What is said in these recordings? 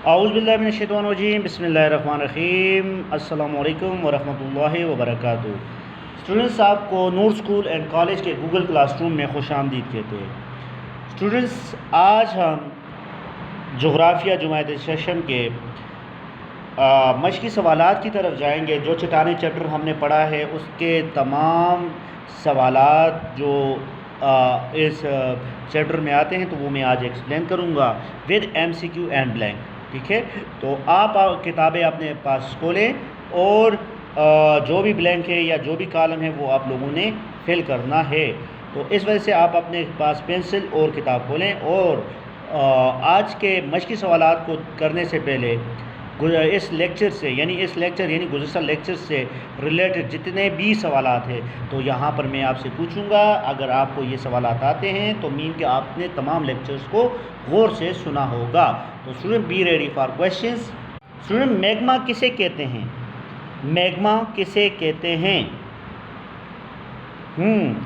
اعوذ باللہ من الشیطان الرجیم، بسم اللہ الرحمن الرحیم۔ السلام علیکم ورحمۃ اللہ وبرکاتہ۔ اسٹوڈنٹس، آپ کو نور اسکول اینڈ کالج کے گوگل کلاس روم میں خوش آمدید کہتے ہیں۔ اسٹوڈنٹس، آج ہم جغرافیہ جماعت سیشن کے مشقی سوالات کی طرف جائیں گے۔ جو چٹانیں چیپٹر ہم نے پڑھا ہے اس کے تمام سوالات جو اس چیپٹر میں آتے ہیں تو وہ میں آج ایکسپلین کروں گا ود MCQ اینڈ بلینک، ٹھیک ہے۔ تو آپ کتابیں اپنے پاس کھولیں اور جو بھی بلینک ہے یا جو بھی کالم ہے وہ آپ لوگوں نے فل کرنا ہے۔ تو اس وجہ سے آپ اپنے پاس پینسل اور کتاب کھولیں اور آج کے مشقی سوالات کو کرنے سے پہلے اس لیکچر سے یعنی گزشتہ لیکچر سے ریلیٹڈ جتنے بھی سوالات ہیں تو یہاں پر میں آپ سے پوچھوں گا۔ اگر آپ کو یہ سوالات آتے ہیں تو مین کہ آپ نے تمام لیکچرز کو غور سے سنا ہوگا۔ تو student be ready for questions. Student, magma کسے کہتے ہیں؟ میگما کسے کہتے ہیں؟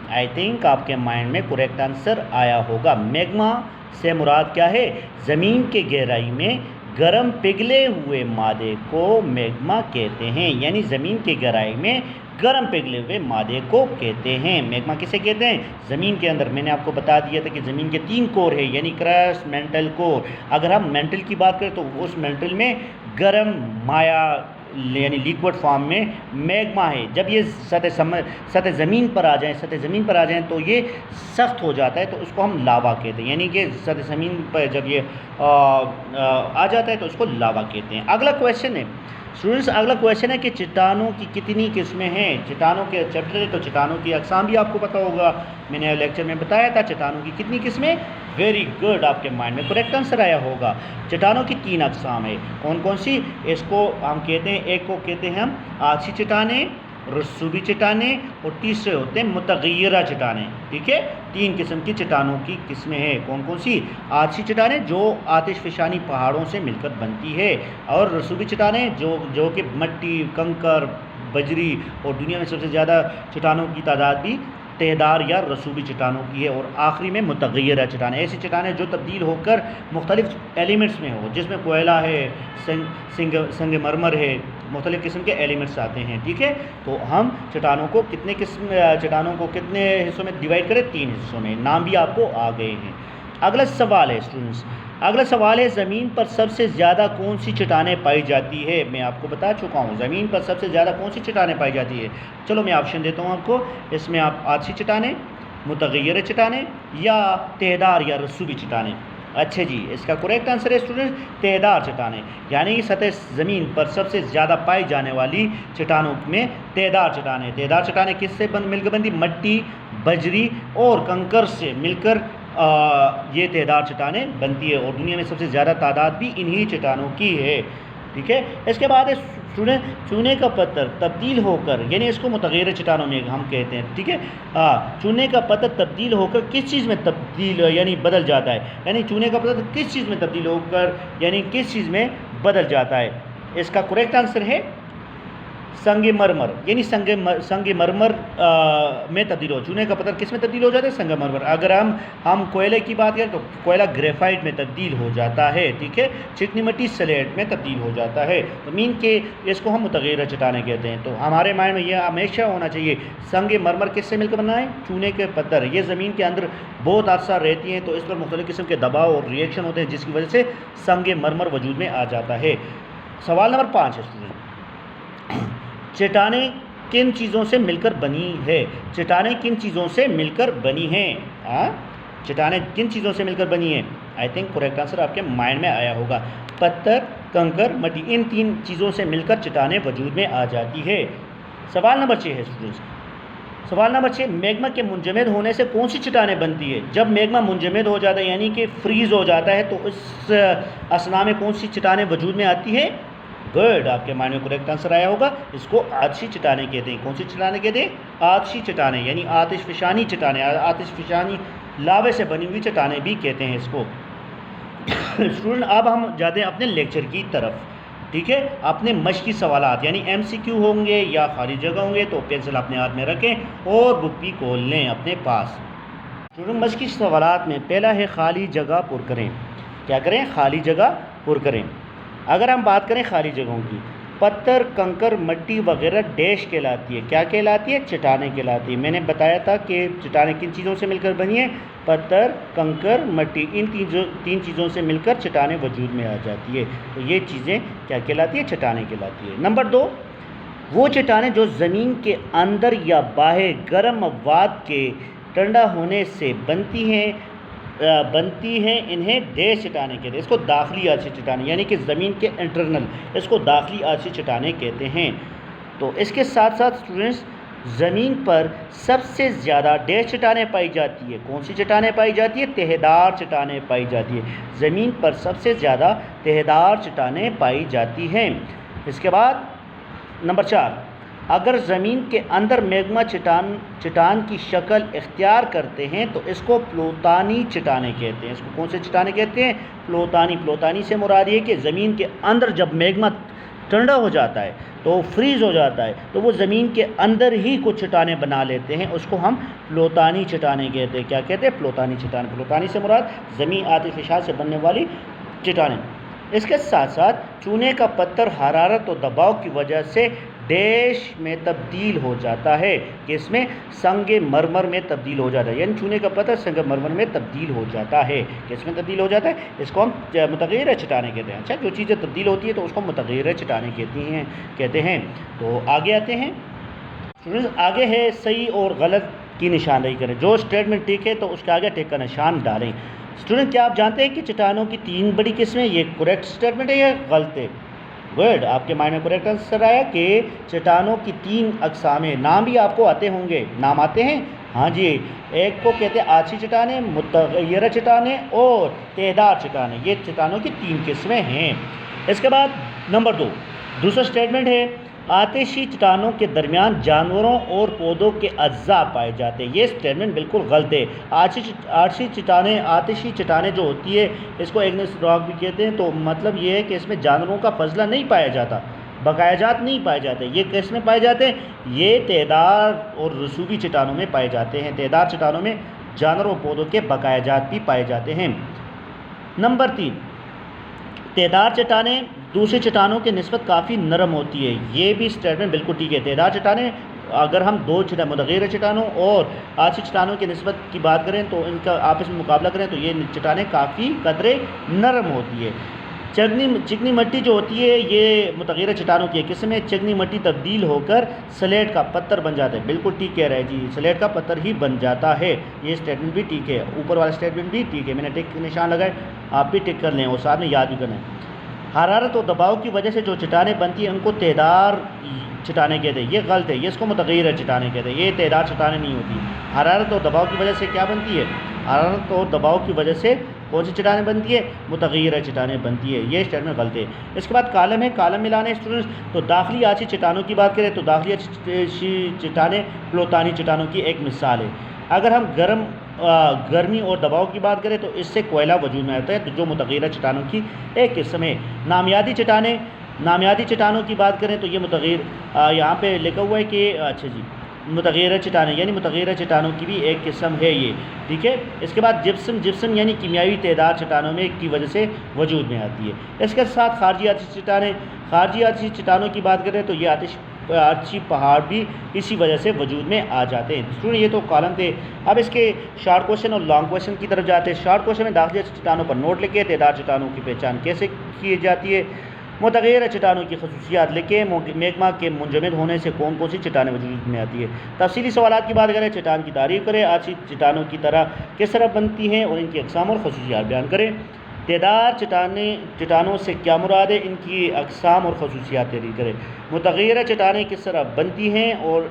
آئی تھنک آپ کے مائنڈ میں کریکٹ آنسر آیا ہوگا۔ میگما سے مراد کیا ہے؟ زمین کے گہرائی میں گرم پگھلے ہوئے مادے کو میگما کہتے ہیں، یعنی زمین کے گہرائی میں گرم پگھلے ہوئے مادے کو کہتے ہیں۔ میگما کسے کہتے ہیں؟ زمین کے اندر میں نے آپ کو بتا دیا تھا کہ زمین کے 3 کور ہے، یعنی کرسٹ، مینٹل، کور۔ اگر ہم مینٹل کی بات کریں تو اس مینٹل میں گرم مائع یعنی لیکوڈ فارم میں میگما ہے۔ جب یہ سطح زمین پر آ جائیں تو یہ سخت ہو جاتا ہے تو اس کو ہم لاوا کہتے ہیں، یعنی کہ سطح زمین پر جب یہ آ جاتا ہے تو اس کو لاوا کہتے ہیں۔ اگلا کویشچن ہے اسٹوڈنٹس، کہ چٹانوں کی کتنی قسمیں ہیں؟ چٹانوں کے چیپٹر ہے تو چٹانوں کی اقسام بھی آپ کو پتہ ہوگا، میں نے لیکچر میں بتایا تھا چٹانوں کی کتنی قسمیں۔ ویری گڈ، آپ کے مائنڈ میں کریکٹ آنسر آیا ہوگا۔ چٹانوں کی 3 اقسام ہے، کون کون سی؟ اس کو ہم کہتے ہیں، ایک کو کہتے ہیں ہم آجسی چٹانیں، رسوبی چٹانیں، اور تیسرے ہوتے ہیں متغیرہ چٹانیں، ٹھیک ہے۔ 3 قسم کی چٹانوں کی قسمیں ہیں، کون کون سی؟ آجسی چٹانیں جو آتش فشانی پہاڑوں سے مل کر بنتی ہے، اور رسوبی چٹانیں جو کہ مٹی، کنکر، بجری، اور دنیا میں سب سے زیادہ چٹانوں کی تعداد بھی تہدار یا رسوبی چٹانوں کی ہے، اور آخری میں متغیرہ چٹانیں، ایسی چٹانیں جو تبدیل ہو کر مختلف ایلیمنٹس میں ہو، جس میں کوئلہ ہے، سنگ مرمر ہے، مختلف قسم کے ایلیمنٹس آتے ہیں، ٹھیک ہے۔ تو ہم چٹانوں کو کتنے حصوں میں ڈیوائڈ کریں؟ 3 حصوں میں، نام بھی آپ کو آ گئے ہیں۔ اگلا سوال ہے اسٹوڈنٹس، زمین پر سب سے زیادہ کون سی چٹانیں پائی جاتی ہے؟ میں آپ کو بتا چکا ہوں زمین پر سب سے زیادہ کون سی چٹانیں پائی جاتی ہے۔ چلو میں آپشن دیتا ہوں آپ کو، اس میں آپ آجسی چٹانیں، متغیرہ چٹانیں، یا تہدار یا رسوبی چٹانیں۔ اچھا جی، اس کا کریکٹ آنسر ہے اسٹوڈنٹ تہدار چٹانیں، یعنی سطح زمین پر سب سے زیادہ پائی جانے والی چٹانوں میں تہدار چٹانیں کس سے مل کر بنتی؟ مٹی، بجری اور کنکر سے مل کر یہ تہدار چٹانیں بنتی ہے، اور دنیا میں سب سے زیادہ تعداد بھی انہی چٹانوں کی ہے، ٹھیک ہے۔ اس کے بعد ہے چونے کا پتھر تبدیل ہو کر، یعنی اس کو متغیرہ چٹانوں میں ہم کہتے ہیں، ٹھیک ہے۔ چونے کا پتھر تبدیل ہو کر کس چیز میں یعنی بدل جاتا ہے؟ یعنی چونے کا پتھر کس چیز میں تبدیل ہو کر یعنی کس چیز میں بدل جاتا ہے؟ اس کا کریکٹ آنسر ہے سنگ مرمر، یعنی سنگ مرمر میں تبدیل ہو۔ چونے کا پتھر کس میں تبدیل ہو جاتا ہے؟ سنگ مرمر۔ اگر ہم کوئلے کی بات کریں تو کوئلہ گریفائٹ میں تبدیل ہو جاتا ہے، ٹھیک ہے۔ چکنی مٹی سلیٹ میں تبدیل ہو جاتا ہے، تو مین کہ اس کو ہم متغیرہ چٹانیں کہتے ہیں۔ تو ہمارے مائنڈ میں یہ ہمیشہ ہونا چاہیے، سنگ مرمر کس سے مل کر بنا ہے؟ چونے کے پتھر۔ یہ زمین کے اندر بہت عرصہ رہتی ہیں تو اس پر مختلف قسم کے دباؤ اور ری ایکشن ہوتے ہیں، جس کی وجہ سے سنگ مرمر وجود میں آ جاتا ہے۔ سوال نمبر 5 ہے اسٹوڈنٹ، چٹانیں کن چیزوں سے مل کر بنی ہے؟ چٹانیں کن چیزوں سے مل کر بنی ہیں؟ چٹانیں کن چیزوں سے مل کر بنی ہیں؟ آئی تھنک کریکٹ آنسر آپ کے مائنڈ میں آیا ہوگا، پتھر، کنکر، مٹی، ان 3 چیزوں سے مل کر چٹانیں وجود میں آ جاتی ہے۔ سوال نمبر 6 ہے اسٹوڈنٹس، میگما کے منجمد ہونے سے کون سی چٹانیں بنتی ہے؟ جب میگما منجمد ہو جاتا ہے یعنی کہ فریز ہو جاتا ہے تو اس اثناء میں کون سی چٹانیں وجود میں آتی ہے؟ گڈ، آپ کے مائنڈ میں کریکٹ آنسر آیا ہوگا، اس کو آتشی چٹانیں کہتے ہیں۔ کون سی چٹانیں کہتے ہیں؟ آتشی چٹانیں، یعنی آتش فشانی چٹانیں، آتش فشانی لاوے سے بنی ہوئی چٹانیں بھی کہتے ہیں اس کو۔ اسٹوڈنٹ، اب ہم جاتے ہیں اپنے لیکچر کی طرف، ٹھیک ہے۔ اپنے مشقی سوالات یعنی MCQ ہوں گے یا خالی جگہ ہوں گے تو پینسل اپنے ہاتھ میں رکھیں اور بک بھی کھول لیں اپنے پاس۔ اسٹوڈنٹ، مشقی سوالات میں پہلا ہے خالی جگہ پر کریں۔ کیا کریں؟ خالی جگہ پر کریں۔ اگر ہم بات کریں خالی جگہوں کی، پتھر، کنکر، مٹی وغیرہ ڈیش کہلاتی ہے، کیا کہلاتی ہے؟ چٹانیں کہلاتی ہے۔ میں نے بتایا تھا کہ چٹانیں کن چیزوں سے مل کر بنی ہیں؟ پتھر، کنکر، مٹی، ان تین چیزوں سے مل کر چٹانیں وجود میں آ جاتی ہے۔ تو یہ چیزیں کیا کہلاتی ہیں؟ چٹانیں کہلاتی ہے۔ نمبر 2، وہ چٹانیں جو زمین کے اندر یا باہر گرم مواد کے ٹھنڈا ہونے سے بنتی ہیں انہیں ڈیش چٹانیں کہتے ہیں۔ اس کو داخلی آتشی چٹانیں، یعنی کہ زمین کے انٹرنل، اس کو داخلی آتشی چٹانیں کہتے ہیں۔ تو اس کے ساتھ ساتھ اسٹوڈنٹس، زمین پر سب سے زیادہ ڈیش چٹانیں پائی جاتی ہے۔ کون سی چٹانیں پائی جاتی ہے؟ تہہ دار چٹانیں پائی جاتی ہے۔ زمین پر سب سے زیادہ تہہ دار چٹانیں پائی جاتی ہیں۔ اس کے بعد نمبر 4، اگر زمین کے اندر میگما چٹان کی شکل اختیار کرتے ہیں تو اس کو پلوتانی چٹانیں کہتے ہیں۔ اس کو کون سے چٹانیں کہتے ہیں؟ پلوتانی سے مراد یہ کہ زمین کے اندر جب میگما ٹھنڈا ہو جاتا ہے تو فریز ہو جاتا ہے تو وہ زمین کے اندر ہی کچھ چٹانیں بنا لیتے ہیں، اس کو ہم پلوتانی چٹانیں کہتے ہیں۔ کیا کہتے ہیں؟ پلوتانی چٹانیں۔ پلوتانی سے مراد زمین آتشفشان سے بننے والی چٹانیں۔ اس کے ساتھ ساتھ چونے کا پتھر حرارت اور دباؤ کی وجہ سے ڈیش میں تبدیل ہو جاتا ہے، کہ اس میں سنگ مرمر میں تبدیل ہو جاتا ہے، یعنی چونے کا پتھر سنگ مرمر میں تبدیل ہو جاتا ہے، کہ اس میں تبدیل ہو جاتا ہے، اس کو ہم متغیرہ چٹانیں کہتے ہیں۔ اچھا، جو چیزیں تبدیل ہوتی ہے تو اس کو متغیرہ چٹانیں کہتے ہیں۔ تو آگے آتے ہیں آگے ہے صحیح اور غلط کی نشاندہی کریں۔ جو اسٹیٹمنٹ ٹھیک ہے تو اس کے آگے ٹک کا نشان ڈالیں۔ اسٹوڈنٹ، کیا آپ جانتے ہیں کہ چٹانوں کی 3 بڑی قسمیں؟ یہ کریکٹ اسٹیٹمنٹ ہے یا غلط ہے؟ گڈ، آپ کے مائنڈ میں کریکٹ آنسر آیا کہ چٹانوں کی 3 اقسام ہیں۔ نام بھی آپ کو آتے ہوں گے، نام آتے ہیں؟ ہاں جی، ایک کو کہتے ہیں آتشی چٹانیں، متغیرہ چٹانیں اور تہہ دار چٹانیں۔ یہ چٹانوں کی 3 قسمیں ہیں۔ اس کے بعد نمبر 2، دوسرا اسٹیٹمنٹ ہے آتشی چٹانوں کے درمیان جانوروں اور پودوں کے اجزاء پائے جاتے ہیں۔ یہ اسٹیٹمنٹ بالکل غلط ہے۔ آتشی چٹانیں جو ہوتی ہے اس کو ایگنس راک بھی کہتے ہیں، تو مطلب یہ ہے کہ اس میں جانوروں کا فضلہ نہیں پایا جاتا، بقایا جات نہیں پائے جاتے۔ یہ کس میں پائے جاتے ہیں؟ یہ تہہ دار اور رسوبی چٹانوں میں پائے جاتے ہیں۔ تہہ دار چٹانوں میں جانوروں اور پودوں کے بقایا جات بھی پائے جاتے ہیں۔ نمبر 3، تہہ دار چٹانیں دوسری چٹانوں کے نسبت کافی نرم ہوتی ہے۔ یہ بھی اسٹیٹمنٹ بالکل ٹھیک ہے۔ تہہ دار چٹانیں، اگر ہم 2 متغیرہ چٹانوں اور آتشی چٹانوں کی نسبت کی بات کریں تو ان کا آپس میں مقابلہ کریں تو یہ چٹانیں کافی قدرے نرم ہوتی ہے۔ چکنی مٹی جو ہوتی ہے یہ متغیرہ چٹانوں کی قسم ہے۔ چکنی مٹی تبدیل ہو کر سلیٹ کا پتھر بن جاتا ہے۔ بالکل ٹھیک کہہ رہے جی، سلیٹ کا پتھر ہی بن جاتا ہے۔ یہ اسٹیٹمنٹ بھی ٹھیک ہے، اوپر والا اسٹیٹمنٹ بھی ٹھیک ہے۔ میں نے ٹک نشان لگائے، آپ بھی ٹک کر لیں اور ساتھ میں یاد بھی کرنا ہے۔ حرارت اور دباؤ کی وجہ سے جو چٹانیں بنتی ہیں ان کو تہہ دار چٹانیں کہتے ہیں۔ یہ غلط ہے، یہ اس کو متغیرہ چٹانیں کہتے ہیں۔ یہ تہہ دار چٹانیں نہیں ہوتی۔ حرارت اور دباؤ کی وجہ سے کیا بنتی ہے؟ حرارت اور دباؤ کی وجہ سے کون سی چٹانیں بنتی ہے؟ متغیرہ چٹانیں بنتی ہے۔ یہ اسٹیٹمنٹ غلط ہے۔ اس کے بعد کالم ہے، کالم ملانے اسٹوڈنٹس۔ تو داخلی آتشی چٹانوں کی بات کریں تو داخلی آتشی چٹانیں پلوتانی چٹانوں کی ایک مثال ہے۔ اگر ہم گرمی اور دباؤ کی بات کریں تو اس سے کوئلہ وجود میں آتا ہے، جو متغیرہ چٹانوں کی ایک قسم ہے۔ نامیاتی چٹانوں کی بات کریں تو یہ یہاں پہ لکھا ہوا ہے کہ اچھا جی، متغیرہ چٹانیں یعنی متغیرہ چٹانوں کی بھی ایک قسم ہے یہ، ٹھیک ہے۔ اس کے بعد جپسم یعنی کیمیاوی تہہ دار چٹانوں میں کی وجہ سے وجود میں آتی ہے۔ اس کے ساتھ خارجی آتشی چٹانوں کی بات کریں تو یہ آتشی پہاڑ بھی اسی وجہ سے وجود میں آ جاتے ہیں۔ اسٹوڈنٹ، یہ تو کالم تھے۔ اب اس کے شارٹ کوشچن اور لانگ کوشچن کی طرف جاتے ہیں۔ شارٹ کوشچن میں داخلی چٹانوں پر نوٹ لکھیں، تہہ دار چٹانوں کی پہچان کیسے کی جاتی ہے، متغیرہ چٹانوں کی خصوصیات لکھیں، میگما کے منجمد ہونے سے کون سی چٹانیں وجود میں آتی ہے۔ تفصیلی سوالات کی بات کریں، چٹان کی تعریف کریں، آتشی چٹانوں کی طرح کس طرح بنتی ہیں اور ان کی اقسام اور خصوصیات بیان کریں۔ تہہ دار چٹانوں سے کیا مراد ہے، ان کی اقسام اور خصوصیات تحریر کریں۔ متغیرہ چٹانیں کس طرح بنتی ہیں اور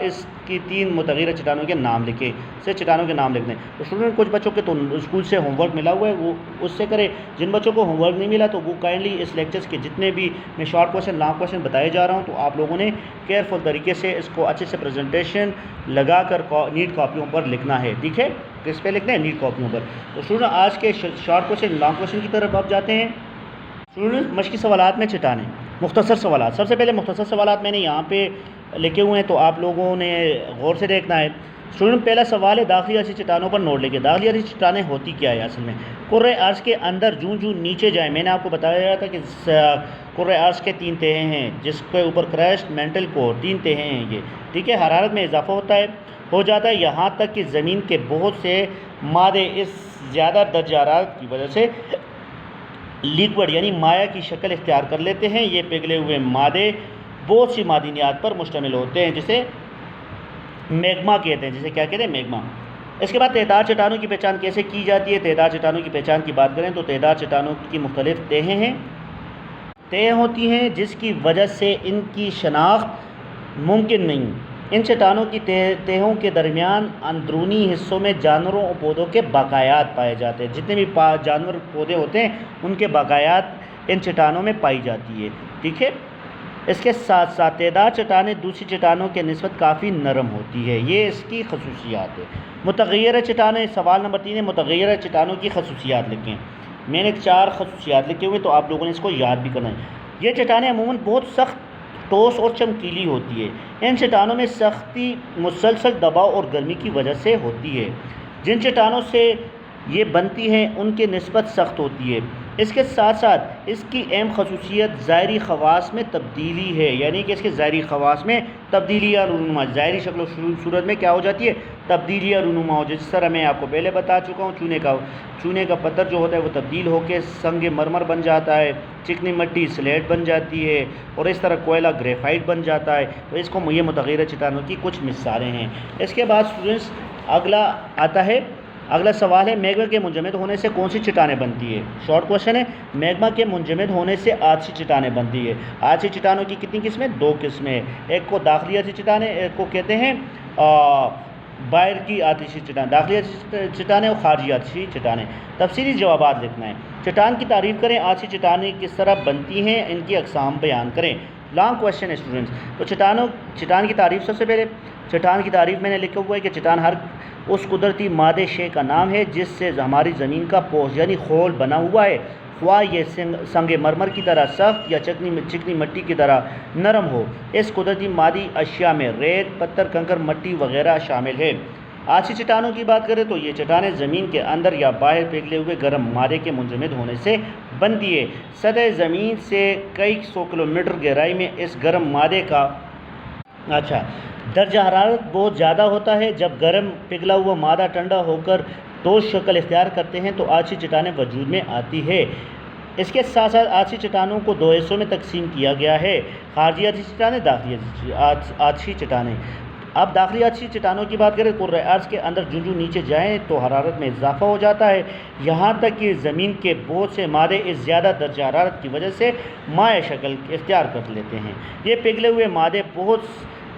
اس کی 3 متغیرہ چٹانوں کے نام لکھیں۔ سے چٹانوں کے نام لکھ دیں۔ تو اسٹوڈنٹ، کچھ بچوں کے تو اسکول سے ہوم ورک ملا ہوا ہے، وہ اس سے کرے۔ جن بچوں کو ہوم ورک نہیں ملا تو وہ کائنڈلی اس لیکچرز کے جتنے بھی میں شارٹ کوشچن لانگ کوشچن بتائے جا رہا ہوں تو آپ لوگوں نے کیئرفل طریقے سے اس کو اچھے سے پریزنٹیشن لگا کر نیٹ کاپیوں پر لکھنا ہے، ٹھیک ہے۔ کس پہ لکھنا ہے؟ نیٹ کاپیوں پر۔ تو اسٹوڈنٹ، آج کے شارٹ کوشچن لانگ کوشچن کی طرف آپ جاتے ہیں۔ اسٹوڈنٹ، مشقی سوالات میں چٹانیں، مختصر سوالات۔ سب سے پہلے مختصر سوالات میں نے یہاں پہ لکھے ہوئے ہیں تو آپ لوگوں نے غور سے دیکھنا ہے۔ اسٹوڈنٹ پہلا سوال ہے داخلی ارضی چٹانوں پر نوٹ لکھیں. داخلی ارضی چٹانیں ہوتی کیا ہے اصل میں؟ کرۂ ارض کے اندر جوں نیچے جائیں، میں نے آپ کو بتایا تھا کہ کرۂ ارض کے 3 تہیں ہیں جس کے اوپر کرسٹ مینٹل کور 3 تہیں ہیں یہ، ٹھیک ہے. حرارت میں اضافہ ہو جاتا ہے یہاں تک کہ زمین کے بہت سے مادے اس زیادہ درجہ حرارت کی وجہ سے لیکوڈ یعنی مائع کی شکل اختیار کر لیتے ہیں. یہ پگھلے ہوئے مادے بہت سی معدنیات پر مشتمل ہوتے ہیں جسے میگما کہتے ہیں. جسے کیا کہتے ہیں؟ میگما. اس کے بعد تعداد چٹانوں کی پہچان کیسے کی جاتی ہے؟ تعداد چٹانوں کی پہچان کی بات کریں تو تعداد چٹانوں کی مختلف تہیں ہوتی ہیں جس کی وجہ سے ان کی شناخت ممکن نہیں. ان چٹانوں کی تہوں کے درمیان اندرونی حصوں میں جانوروں اور پودوں کے بقایات پائے جاتے ہیں. جتنے بھی جانور پودے ہوتے ہیں ان کے بقایات ان چٹانوں میں پائی جاتی ہے، ٹھیک ہے. اس کے ساتھ ساتھ تعداد چٹانیں دوسری چٹانوں کے نسبت کافی نرم ہوتی ہے، یہ اس کی خصوصیات ہے. متغیرہ چٹانیں، سوال نمبر 3 ہے متغیرہ چٹانوں کی خصوصیات لکھیں. میں نے 4 خصوصیات لکھے ہوئے تو آپ لوگوں نے اس کو یاد بھی کرنا ہے. یہ چٹانیں عموماً بہت سخت، ٹھوس اور چمکیلی ہوتی ہے. ان چٹانوں میں سختی مسلسل دباؤ اور گرمی کی وجہ سے ہوتی ہے. جن چٹانوں سے یہ بنتی ہیں ان کے نسبت سخت ہوتی ہے. اس کے ساتھ ساتھ اس کی اہم خصوصیت ظاہری خواص میں تبدیلی ہے، یعنی کہ اس کے ظاہری خواص میں تبدیلی یا رونما، ظاہری شکل و صورت میں کیا ہو جاتی ہے؟ تبدیلی یا رونما ہو. جس طرح میں آپ کو پہلے بتا چکا ہوں، چونے کا پتھر جو ہوتا ہے وہ تبدیل ہو کے سنگ مرمر بن جاتا ہے، چکنی مٹی سلیٹ بن جاتی ہے، اور اس طرح کوئلہ گریفائٹ بن جاتا ہے. تو اس کو یہ متغیرہ چٹانوں کی کچھ مثالیں ہیں. اس کے بعد اسٹوڈنٹس اگلا سوال ہے میگما کے منجمد ہونے سے کون سی چٹانیں بنتی ہے؟ شارٹ کوشچن ہے. میگما کے منجمد ہونے سے آتشی چٹانیں بنتی ہے. آتشی چٹانوں کی کتنی قسمیں؟ 2 قسمیں. ایک کو داخلی آتشی چٹانیں، ایک کو کہتے ہیں باہر کی آتشی چٹانیں، داخلی آتشی چٹانیں اور خارجی آتشی چٹانیں. تفصیلی جوابات لکھنا ہے. چٹان کی تعریف کریں. آتشی چٹانیں کس طرح بنتی ہیں؟ ان کی اقسام بیان کریں. لانگ کوشچن ہے اسٹوڈنٹس. تو چٹان کی تعریف، سب سے پہلے چٹان کی تعریف میں نے لکھا ہوا ہے کہ چٹان ہر اس قدرتی مادے شے کا نام ہے جس سے ہماری زمین کا پوش یعنی خول بنا ہوا ہے، خواہ یہ سنگ مرمر کی طرح سخت یا چکنی مٹی کی طرح نرم ہو. اس قدرتی مادی اشیاء میں ریت، پتھر، کنکر، مٹی وغیرہ شامل ہے. آتشی چٹانوں کی بات کریں تو یہ چٹانیں زمین کے اندر یا باہر پگھلے ہوئے گرم مادے کے منجمد ہونے سے بنتی ہے. سطح زمین سے کئی 100 کلومیٹر گہرائی میں اس گرم مادے کا درجہ حرارت بہت زیادہ ہوتا ہے. جب گرم پگھلا ہوا مادہ ٹھنڈا ہو کر ٹھوس شکل اختیار کرتے ہیں تو آتشی چٹانیں وجود میں آتی ہے. اس کے ساتھ ساتھ آتشی چٹانوں کو 2 حصوں میں تقسیم کیا گیا ہے: خارجی آتشی چٹانیں، داخلی آتشی چٹانیں. اب داخلی آتشی چٹانوں کی بات کریں. کرۂ ارض کے اندر جوں نیچے جائیں تو حرارت میں اضافہ ہو جاتا ہے یہاں تک کہ زمین کے بہت سے مادے اس زیادہ درجہ حرارت کی وجہ سے مائع شکل اختیار کر لیتے ہیں. یہ پگھلے ہوئے مادے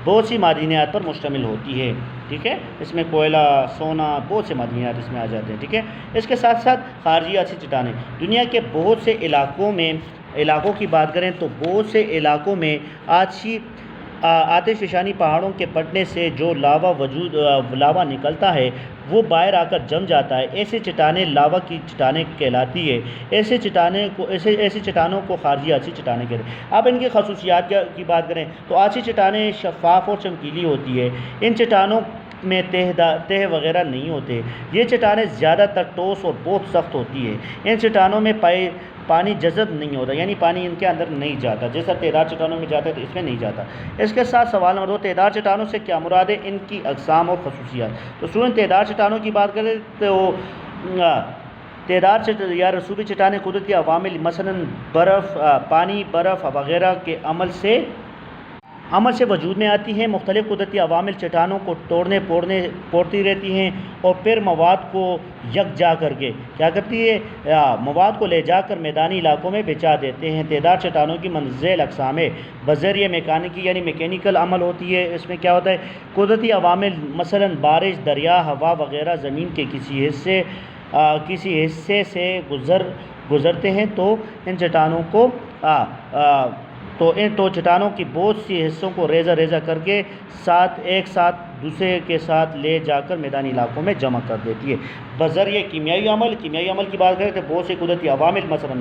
بہت سی معدنیات پر مشتمل ہوتی ہے، ٹھیک ہے. اس میں کوئلہ، سونا، بہت سے معدنیات اس میں آ جاتے ہیں، ٹھیک ہے. اس کے ساتھ ساتھ خارجی آتشی چٹانیں. دنیا کے بہت سے علاقوں کی بات کریں تو بہت سے علاقوں میں آتش فشانی پہاڑوں کے پھٹنے سے جو لاوا نکلتا ہے وہ باہر آ کر جم جاتا ہے. ایسے چٹانیں لاوا کی چٹانیں کہلاتی ہے. ایسی چٹانوں کو خارجی آتشی چٹانیں کہتے ہیں. اب ان کی خصوصیات کی بات کریں تو آتشی چٹانیں شفاف اور چمکیلی ہوتی ہے. ان چٹانوں میں تہ وغیرہ نہیں ہوتے. یہ چٹانیں زیادہ تر ٹھوس اور بہت سخت ہوتی ہے. ان چٹانوں میں پانی جذب نہیں ہوتا، یعنی پانی ان کے اندر نہیں جاتا. جیسا تعداد چٹانوں میں جاتا ہے تو اس میں نہیں جاتا. اس کے ساتھ سوال نمبر 2، تعداد چٹانوں سے کیا مراد ہے؟ ان کی اقسام اور خصوصیات. تو اسٹوڈنٹ تعداد چٹانوں کی بات کریں تو تعداد یا رسوبی چٹانیں قدرتی عوامل مثلاً پانی، برف وغیرہ کے عمل سے وجود میں آتی ہیں. مختلف قدرتی عوامل چٹانوں کو توڑتی رہتی ہیں اور پھر مواد کو یکجا کر کے کیا کرتی ہے؟ مواد کو لے جا کر میدانی علاقوں میں بچھا دیتے ہیں. تعداد چٹانوں کی منزل اقسام ہے. بذریعہ میکانیکی یعنی میکینیکل عمل ہوتی ہے. اس میں کیا ہوتا ہے؟ قدرتی عوامل مثلاً بارش، دریا، ہوا وغیرہ زمین کے کسی حصے سے گزرتے ہیں تو ان چٹانوں کو تو ان دو چٹانوں کی بہت سی حصوں کو ریزہ ریزہ کر کے ایک ساتھ دوسرے کے ساتھ لے جا کر میدانی علاقوں میں جمع کر دیتی ہے۔ بذریعہ کیمیائی عمل کی بات کریں تو بہت سے قدرتی عوامل مثلا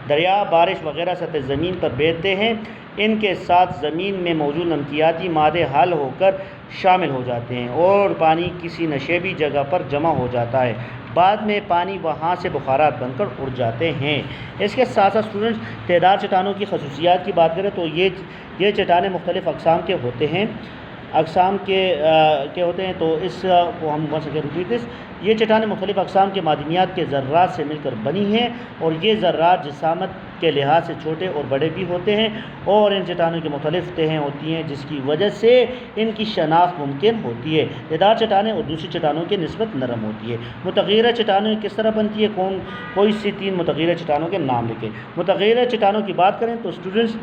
دریا، بارش وغیرہ سطح زمین پر بہتے ہیں، ان کے ساتھ زمین میں موجود نمکیاتی مادے حل ہو کر شامل ہو جاتے ہیں اور پانی کسی نشیبی جگہ پر جمع ہو جاتا ہے، بعد میں پانی وہاں سے بخارات بن کر اڑ جاتے ہیں۔ اس کے ساتھ ساتھ اسٹوڈنٹس تعداد چٹانوں کی خصوصیات کی بات کریں تو یہ چٹانیں مختلف اقسام کے ہوتے ہیں تو اس کو ہم یہ چٹانیں مختلف اقسام کے معدنیات کے ذرات سے مل کر بنی ہیں اور یہ ذرات جسامت کے لحاظ سے چھوٹے اور بڑے بھی ہوتے ہیں اور ان چٹانوں کی مختلف تہیں ہوتی ہیں جس کی وجہ سے ان کی شناخت ممکن ہوتی ہے۔ تعداد چٹانیں اور دوسری چٹانوں کی نسبت نرم ہوتی ہے۔ متغیرہ چٹانیں کس طرح بنتی ہے؟ کوئی سی 3 متغیرہ چٹانوں کے نام لکھیں۔ متغیرہ چٹانوں کی بات کریں تو اسٹوڈنٹس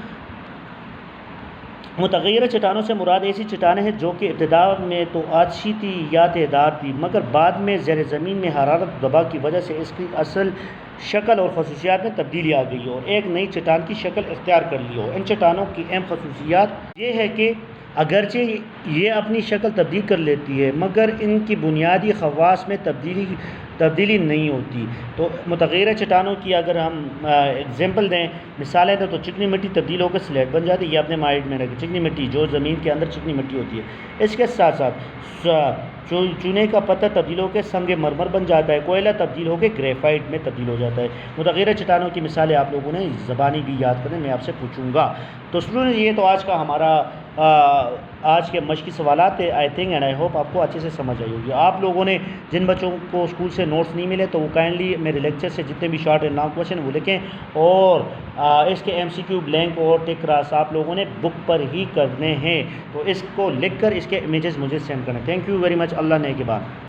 متغیرہ چٹانوں سے مراد ایسی چٹانیں ہیں جو کہ ابتدا میں تو آتشی تھی یا تیزدار تھی، مگر بعد میں زیر زمین میں حرارت دباؤ کی وجہ سے اس کی اصل شکل اور خصوصیات میں تبدیلی آ گئی ہو اور ایک نئی چٹان کی شکل اختیار کر لی ہو۔ ان چٹانوں کی اہم خصوصیات یہ ہے کہ اگرچہ یہ اپنی شکل تبدیل کر لیتی ہے مگر ان کی بنیادی خواص میں تبدیلی نہیں ہوتی۔ تو متغیرہ چٹانوں کی اگر ہم اگزامپل دیں، مثالیں دیں تو چکنی مٹی تبدیل ہو کر سلیٹ بن جاتی ہے، یہ اپنے مائنڈ میں رکھیں، چکنی مٹی جو زمین کے اندر چکنی مٹی ہوتی ہے۔ اس کے ساتھ ساتھ چونے کا پتھر تبدیل ہو کے سنگ مرمر بن جاتا ہے، کوئلہ تبدیل ہو کے گریفائٹ میں تبدیل ہو جاتا ہے۔ متغیرہ چٹانوں کی مثالیں آپ لوگوں نے زبانی بھی یاد کریں، میں آپ سے پوچھوں گا۔ تو اسٹوڈنٹ یہ تو آج کا ہمارا آج کے مشقی سوالات تھے، I think and I hope آپ کو اچھے سے سمجھ آئی ہوگی۔ آپ لوگوں نے جن بچوں کو اسکول سے نوٹس نہیں ملے تو وہ کائنڈلی میرے لیکچر سے جتنے بھی شارٹ اینڈ لانگ کویشچن وہ لکھیں اور اس کے MCQ بلینک اور ٹک کراس آپ لوگوں نے بک پر ہی کرنے ہیں، تو اس کو لکھ کر اس کے امیجز مجھے سینڈ کریں۔ تھینک یو ویری مچ، اللہ نے کے بعد۔